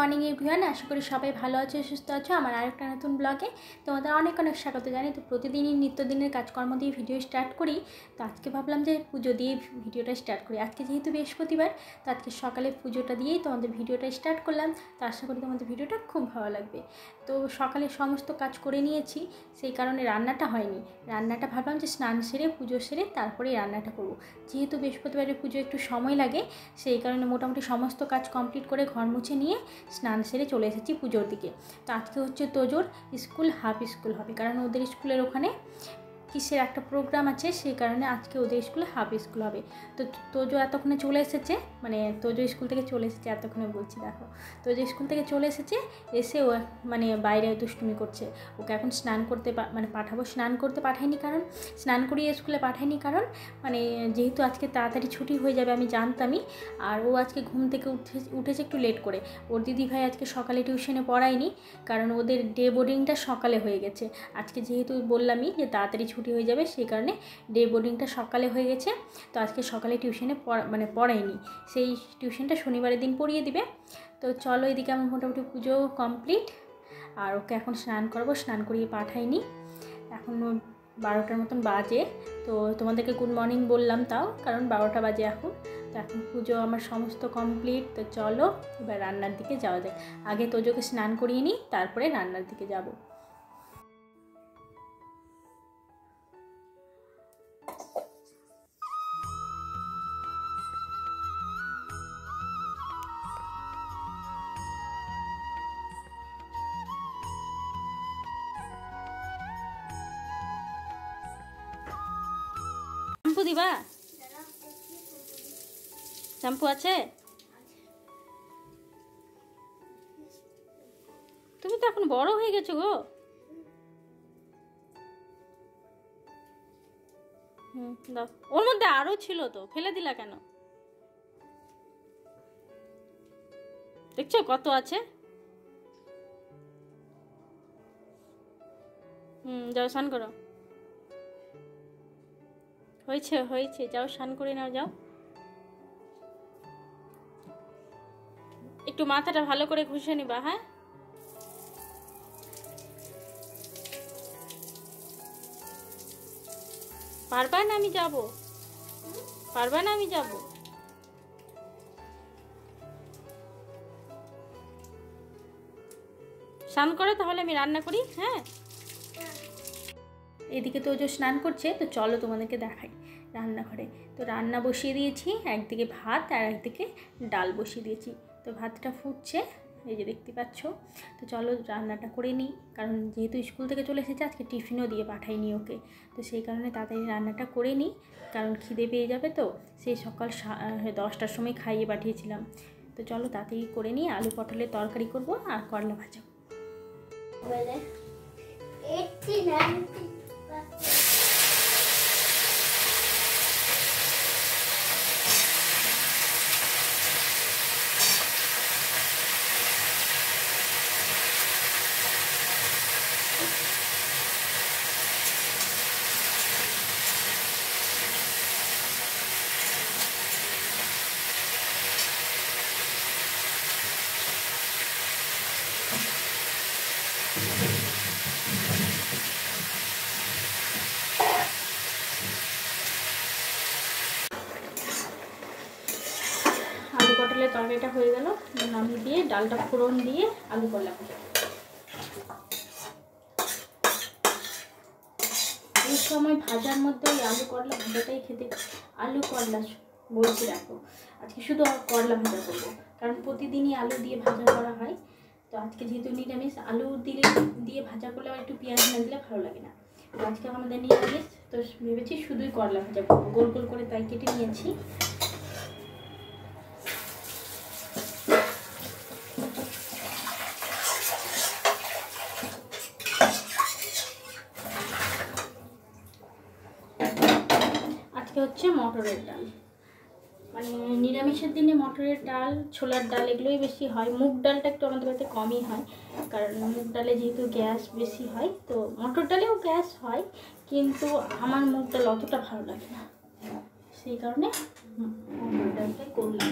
Morning everyone, আশা করি সবাই ভালো আছো, সুস্থ আছো। আমার আরেকটা নতুন ব্লগে তোমাদের অনেক অনেক স্বাগত জানাই। তো প্রতিদিনই নিত্যদিনের কাজকর্ম দিয়ে ভিডিও স্টার্ট করি। তো আজকে ভাবলাম যে পুজো দিয়ে ভিডিওটা স্টার্ট করি। আজকে যেহেতু বৃহস্পতিবার, তো আজকে সকালে পুজোটা দিয়েই তোমাদের ভিডিওটা স্টার্ট করলাম। তো আশা করি তোমাদের ভিডিওটা খুব ভালো লাগবে। তো সকালে সমস্ত কাজ করে নিয়েছি, সেই কারণে রান্নাটা হয়নি। রান্নাটা ভাবলাম যে স্নান সেরে পুজো সেরে তারপরেই রান্নাটা করব। যেহেতু বৃহস্পতিবারের পুজো একটু সময় লাগে, সেই কারণে মোটামুটি সমস্ত কাজ কমপ্লিট করে ঘর মুছে নিয়ে স্নান সেরে চলে এসেছি পুজোর দিকে। তো আজকে হচ্ছে তোজোর স্কুল হাফ স্কুল হবে, কারণ ওদের স্কুলের ওখানে কিসের একটা প্রোগ্রাম আছে, সেই কারণে আজকে ওদের স্কুলে হাফ স্কুল হবে। তো তোজো এতক্ষণে চলে এসেছে, মানে তোজো স্কুল থেকে চলে এসেছে, এতক্ষণে বলছি দেখো, তোজো স্কুল থেকে চলে এসেছে, এসে ও মানে বাইরে দুষ্টুমি করছে। ওকে এখন স্নান করতে পাঠাবো। স্নান করতে পাঠাইনি, কারণ স্নান করিয়ে স্কুলে পাঠাইনি, কারণ মানে যেহেতু আজকে তাড়াতাড়ি ছুটি হয়ে যাবে আমি জানতামই। আর ও আজকে ঘুম থেকে উঠেছে একটু লেট করে। ওর দিদিভাই আজকে সকালে টিউশনে পড়ায়নি, কারণ ওদের ডে বোর্ডিংটা সকালে হয়ে গেছে। আজকে যেহেতু বললামই যে তাড়াতাড়ি ছুটি হয়ে যাবে, সেই কারণে ডে বোর্ডিংটা সকালে হয়ে গেছে। তো আজকে সকালে টিউশনে পড়ায়নি, সেই টিউশনটা শনিবারের দিন পড়িয়ে দিবে। তো চলো, এদিকে আমার মোটামুটি পুজো কমপ্লিট, আর ওকে এখন স্নান করাবো। স্নান করিয়ে পাঠাইনি, এখন 12টার মতন বাজে। তো তোমাদেরকে গুড মর্নিং বললাম তাও, কারণ 12টা বাজে এখন। তো এখন পুজো আমার সমস্ত কমপ্লিট। তো চলো এবার রান্নার দিকে যাওয়া যাক। আগে তোজোকে স্নান করিয়ে নিই, তারপরে রান্নার দিকে যাব। শ্যাম্পু দিবা? শ্যাম্পু আছে? তুমি তো এখন বড় হয়ে গেছো গো। দাও, ওর মধ্যে আরো ছিল তো, ফেলে দিলা কেন? দেখছো কত আছে। যাও স্নান করো। হয়েছে হয়েছে, যাও স্নান করে নাও, যাও। একটু মাথাটা ভালো করে ঘষে নিবা, হ্যাঁ? পারবা না আমি যাব? পারবা না আমি যাব? স্নান করো, তাহলে আমি রান্না করি। হ্যাঁ, এদিকে তো স্নান করছে, তো চলো তোমাদেরকে দেখাই রান্নাঘরে। তো রান্না বসিয়ে দিয়েছি, একদিকে ভাত আর একদিকে ডাল বসিয়ে দিয়েছি। তো ভাতটা ফুটছে, এই যে দেখতে পাচ্ছ। তো চলো রান্নাটা করে নিই, কারণ যেহেতু স্কুল থেকে চলে এসেছে, আজকে টিফিনও দিয়ে পাঠাইনি ওকে। তো সেই কারণে তাড়াতাড়ি রান্নাটা করে নিই, কারণ খিদে পেয়ে যাবে। তো সেই সকাল 10টার সময় খাইয়ে পাঠিয়েছিলাম। তো চলো তাড়াতাড়ি করে নিই। আলু পটলের তরকারি করব আর করলা ভাজা। আলু পটলের তরকারিটা হয়ে গেল, নামিয়ে দিয়ে ডালটা ফোড়ন দিয়ে আলু করলাম। এই সময় ভাজার মধ্যে ওই আলু করলা ভাজাটাই খেতে, আলু করলা বলছি রাখো, আজকে শুধু করলা ভাজা করবো, কারণ প্রতিদিনই আলু দিয়ে ভাজা করা হয়। তো আজকে যেহেতু নিরামিষ, আলু দিয়ে ভাজা করলে আবার একটু পেঁয়াজ না দিলে ভালো লাগে না। তো আজকে আমাদের নিরামিষ, তো ভেবেছি শুধুই করলা ভাজা করবো। গোল গোল করে তাই কেটে নিয়েছি। হচ্ছে মটরের ডাল, মানে নিরামিষের দিনে মটরের ডাল, ছোলার ডাল এগুলোই বেশি হয়। মুগ ডালটা একটু আমাদের বাড়িতে কমই হয়, কারণ মুগ ডালে যেহেতু গ্যাস বেশি হয়। তো মটর ডালেও গ্যাস হয়, কিন্তু আমার মুগ ডাল অতটা ভালো লাগে না, সেই কারণে মটর ডালটাই করলাম।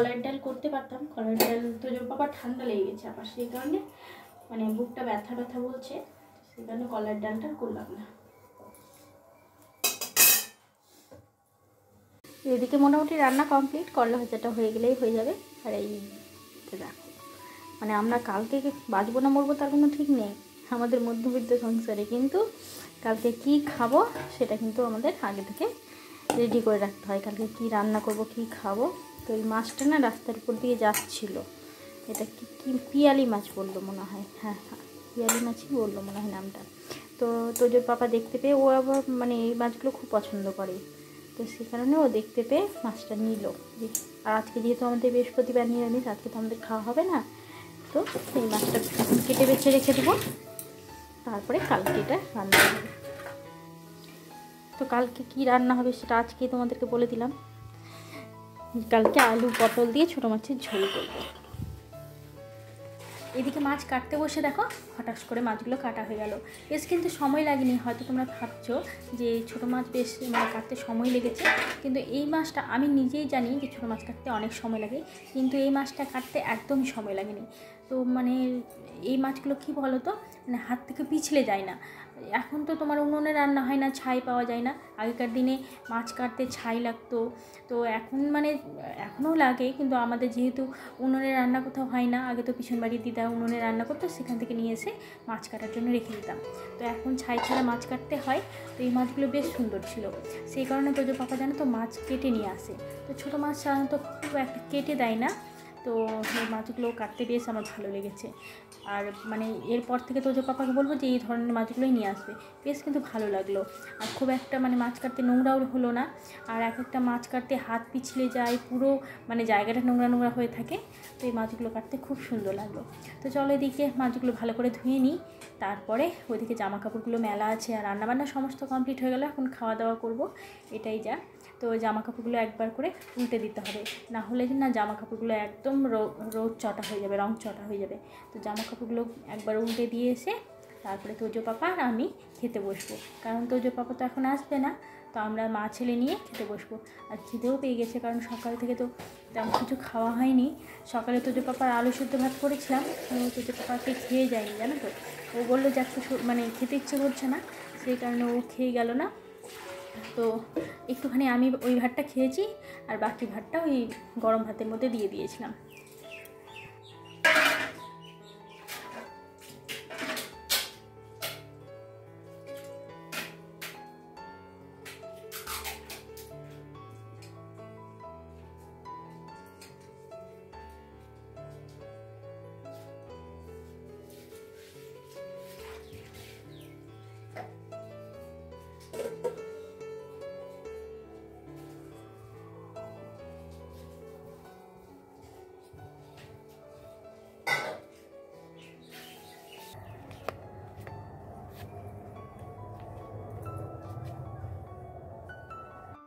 কলার ডাল করতে পারতাম, কলার ডাল তোজোর পাপা ঠান্ডা লেগে গেছে আবার, সেই কারণে মানে বুকটা ব্যথা ব্যথা বলছে, সেই কারণে কলার ডালটা করলাম না। এদিকে মোটামুটি রান্না কমপ্লিট, করলা ভাজাটা হয়ে গেলেই হয়ে যাবে। আর এই দেখো মানে আমরা কালকে বাঁচবো না মরবো তার কোনো ঠিক নেই আমাদের মধ্যবিত্ত সংসারে, কিন্তু কালকে কি খাবো সেটা কিন্তু আমাদের আগে থেকে রেডি করে রাখতে হয়। কালকে কি রান্না করব, কি খাবো। তো এই মাছটা না রাস্তার উপর দিয়ে যাচ্ছিল, এটা কি পিয়ালি মাছ বললো মনে হয়, হ্যাঁ হ্যাঁ পিয়ালি মাছই বললো মনে হয় নামটা। তো তোজোর পাপা দেখতে পেয়ে, ও আবার মানে এই মাছগুলো খুব পছন্দ করে, তো সেই কারণে ও দেখতে পেয়ে মাছটা নিল। আর আজকে যেহেতু আমাদের বৃহস্পতিবার নিরামিষ, আজকে তো আমাদের খাওয়া হবে না, তো এই মাছটা কেটে বেছে রেখে দেবো, তারপরে কালকে এটা রান্না হবে। তো কালকে কি রান্না হবে সেটা আজকে তোমাদেরকে বলে দিলাম। কালকে আলু পটল দিয়ে ছোটো মাছের ঝোল করব। এদিকে মাছ কাটতে বসে দেখো হঠাৎ করে মাছগুলো কাটা হয়ে গেল। বেশ কিন্তু সময় লাগেনি, হয়তো তোমরা ভাবছো যে ছোটো মাছ বেশ মানে কাটতে সময় লেগেছে, কিন্তু এই মাছটা আমি নিজেই জানি যে ছোটো মাছ কাটতে অনেক সময় লাগে, কিন্তু এই মাছটা কাটতে একদমই সময় লাগেনি। তো মানে এই মাছগুলো কী বলো তো, মানে হাত থেকে পিছলে যায় না। এখন তো তোমার উনুনে রান্না হয় না, ছাই পাওয়া যায় না, আগেকার দিনে মাছ কাটতে ছাই লাগতো। তো এখন মানে এখনও লাগে, কিন্তু আমাদের যেহেতু উনুনে রান্না কোথাও হয় না, আগে তো পিছন বাড়ির দিদা উনুনে রান্না করতো, সেখান থেকে নিয়ে এসে মাছ কাটার জন্য রেখে দিতাম। তো এখন ছাই ছাড়া মাছ কাটতে হয়। তো এই মাছগুলো বেশ সুন্দর ছিল, সেই কারণে তোজো পাপা জানো তো মাছ কেটে নিয়ে আসে। তো ছোটো মাছ সাধারণত খুব একটা কেটে দেয় না, তো এই মাছগুলো কাটতে বেশ আমার ভালো লেগেছে। আর মানে এরপর থেকে তোজো পাপাকে বলবো যে এই ধরনের মাছগুলোই নিয়ে আসবে, বেশ কিন্তু ভালো লাগলো। আর খুব একটা মানে মাছ কাটতে নোংরাও হলো না, আর এক একটা মাছ কাটতে হাত পিছলে যায়, পুরো মানে জায়গাটা নোংরা নোংরা হয়ে থাকে। তো এই মাছগুলো কাটতে খুব সুন্দর লাগলো। তো চলো এদিকে মাছগুলো ভালো করে ধুয়ে নিই, তারপরে ওইদিকে জামা কাপড়গুলো মেলা আছে, আর রান্নাবান্না সমস্ত কমপ্লিট হয়ে গেলো, এখন খাওয়া দাওয়া করব, এটাই যা। তো জামা কাপড়গুলো একবার করে উল্টে দিতে হবে, না হলে না জামা কাপড়গুলো একদম রোদ চটা হয়ে যাবে, রং চটা হয়ে যাবে। তো জামা কাপড়গুলো একবার উল্টে দিয়ে এসে তারপরে তোজো পাপা আর আমি খেতে বসবো, কারণ তোজো পাপা তো এখন আসবে না, তো আমরা মা ছেলে নিয়ে খেতে বসবো। আর খিদেও পেয়ে গেছে, কারণ সকাল থেকে তো তেমন কিছু খাওয়া হয়নি। সকালে তোজো পাপার আলু সেদ্ধ ভাত করেছিলাম, তোজো পাপাকে খেয়ে যায়নি জানো তো, ও বললো যে একটু মানে খেতে ইচ্ছে করছে না, সেই কারণে ও খেয়ে গেল না। তো একটুখানি আমি ওই ভাতটা খেয়েছি, আর বাকি ভাতটা ওই গরম ভাতের মধ্যে দিয়ে দিয়েছিলাম।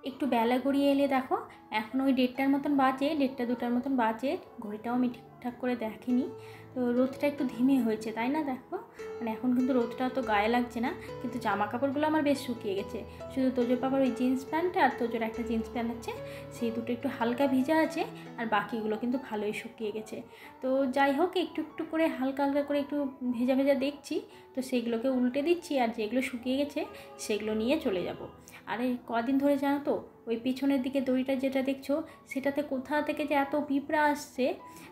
একটু বেলা গড়িয়ে এলে দেখো এখন ওই 1:30টার মতন বাজে, 1:30-2টার মতন বাজে, ঘড়িটাও আমি ঠিকঠাক করে দেখিনি। তো রোদটা একটু ধিমে হয়েছে তাই না, দেখো মানে এখন কিন্তু রোদটা অত গায়ে লাগছে না, কিন্তু জামা কাপড়গুলো আমার বেশ শুকিয়ে গেছে। শুধু তোজোর পাপার ওই জিন্স প্যান্টটা আর তোজোর একটা জিন্স প্যান্ট আছে, সেই দুটো একটু হালকা ভিজা আছে, আর বাকিগুলো কিন্তু ভালোই শুকিয়ে গেছে। তো যাই হোক একটু একটু করে হালকা হালকা করে একটু ভেজা ভেজা দেখছি, তো সেইগুলোকে উল্টে দিচ্ছি, আর যেগুলো শুকিয়ে গেছে সেগুলো নিয়ে চলে যাব। আর এই কদিন ধরে জানো তো ওই পিছনের দিকে দড়িটা যেটা দেখছো সেটাতে কোথা থেকে যে এত পিঁপড়া আসছে,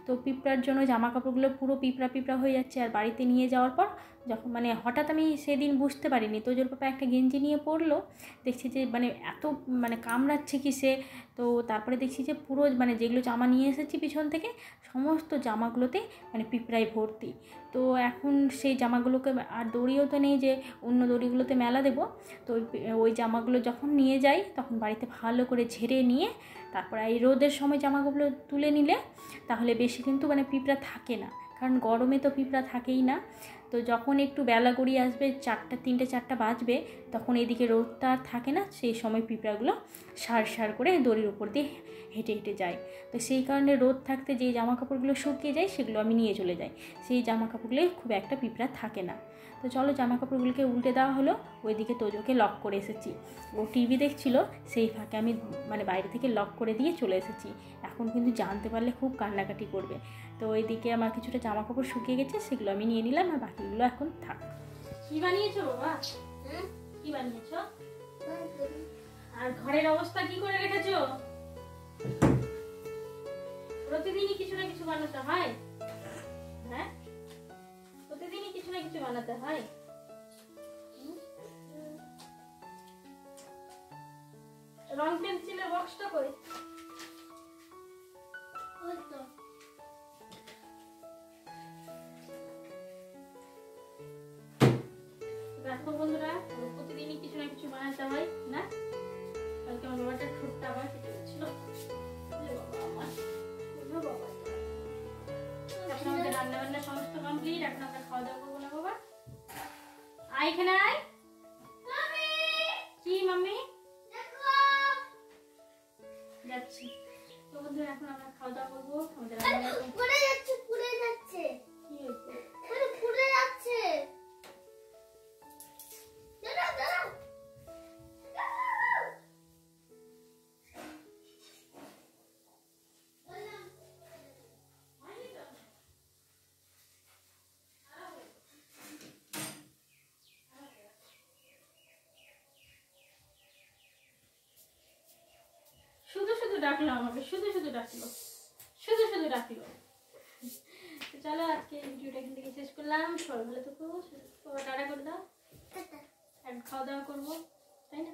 তো পিঁপড়ার জন্য জামা কাপড়গুলো পুরো পিঁপড়া পিঁপড়া হয়ে যাচ্ছে। আর বাড়িতে নিয়ে যাওয়ার পর যখন মানে হঠাৎ আমি সেদিন বুঝতে পারিনি, তোজোর পাপা একটা গেঞ্জি নিয়ে পরলো, দেখছি যে মানে এত মানে কামড়াচ্ছে কি সে। তো তারপরে দেখছি যে পুরো মানে যেগুলো জামা নিয়ে এসেছি পিছন থেকে সমস্ত জামাগুলোতে মানে পিঁপড়ায় ভর্তি। তো এখন সেই জামাগুলোকে আর দড়িও তো নেই যে অন্য দড়িগুলোতে মেলা দেবো। তো ওই জামাগুলো যখন নিয়ে যাই তখন বাড়িতে ভালো করে ঝেড়ে নিয়ে তারপর এই রোদের সময় জামাগুলো তুলে নিলে তাহলে বেশি কিন্তু মানে পিঁপড়া থাকে না, কারণ গরমে তো পিঁপড়া থাকেই না। তো যখন একটু বেলা গড়িয়ে আসবে, 3টে 4টা বাজবে, তখন এদিকে রোদটা আর থাকে না, সেই সময় পিঁপড়াগুলো সার করে দড়ির উপর দিয়ে হেঁটে হেঁটে যায়। তো সেই কারণে রোদ থাকতে যেই জামা কাপড়গুলো শুকিয়ে যায় সেগুলো আমি নিয়ে চলে যাই, সেই জামা কাপড়গুলো খুব একটা পিঁপড়া থাকে না। তো চলো জামা কাপড়গুলোকে উল্টে দেওয়া হলো। ওইদিকে তোজোকে লক করে এসেছি, ও টিভি দেখছিল, সেই ফাঁকে আমি মানে বাইরে থেকে লক করে দিয়ে চলে এসেছি। এখন কিন্তু জানতে পারলে খুব কান্নাকাটি করবে। তো ওইদিকে আমার কিছুটা জামা কাপড় শুকিয়ে গেছে, সেগুলো আমি নিয়ে নিলাম, আর বাকিগুলো এখন থাক। কি বানিয়েছো বাবা? কি বানিয়েছো? আর ঘরের অবস্থা কি করে রেখেছো? প্রতিদিনই কিছু না কিছু বানাতে হয়। হ্যাঁ, প্রতিদিনই কিছু না কিছু বানাতে হয়। রং পেন্সিলের বক্সটা কই? ওই তো। দেখো বন্ধুরা, প্রতিদিনই কিছু না কিছু বানাতে হয় না। কালকে আমার বাবাটা ঠোঁটটা আবার কেটে গেছিল। এখন আমাদের রান্না বান্না সমস্ত কমপ্লিট। এখন আমরা খাওয়া দাওয়া করবো না বাবা? আয় এখানে আয়। কি মাম্মি? যাচ্ছি। তো বন্ধুরা এখন আমরা খাওয়া দাওয়া করবো। আমাদের রান্না পুড়ে যাচ্ছে কি হয়েছে? পুড়ে যাচ্ছে। দাঁড়াও। শুধু ডাকলো আমাকে, শুধু ডাকলো। চলো আজকে ভিডিওটা এখান থেকে শেষ করলাম। সবাই ভালো থেকো, টাটা করে দাও। এখন খাওয়া দাওয়া করবো, তাই না?